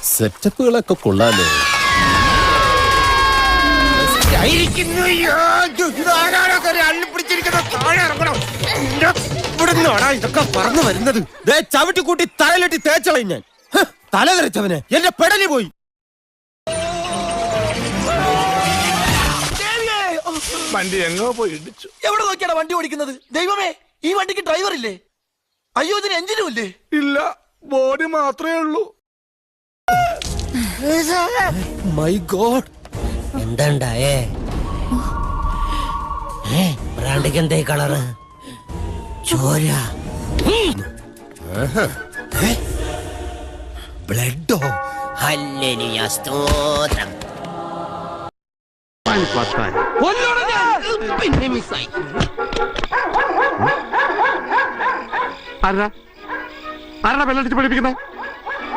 സെറ്റപ്പുകളൊക്കെ കൊള്ളാലോ. ഇതൊക്കെ പറന്നു വരുന്നത് ചവിട്ടി കൂട്ടി തലയിലിട്ടി തേച്ചളയും ഞാൻ. തല തെറിച്ചവന് എന്റെ പെടലി പോയി. വണ്ടി എങ്ങോ പോയി ഇടിച്ചു. എവിടെ നോക്കിയാണ് വണ്ടി ഓടിക്കുന്നത്? ദൈവമേ, ഈ വണ്ടിക്ക് ഡ്രൈവർ ഇല്ലേ? അയ്യോ, ഇതിന് എഞ്ചിനും ഇല്ലേ? ഇല്ല, ബോഡി മാത്രമേ ഉള്ളൂ. My God, എന്താണ്ടായേ? ബ്രാൻഡിക്ക് എന്തേ കളറ്? ചോര, ബ്ലഡോ? ഹല്ലേലൂയ, സ്തോത്രം. പിന്നെ മിസ്സായി. ആരാ ബെല്ലടിച്ച് പഠിപ്പിക്കുന്നത്?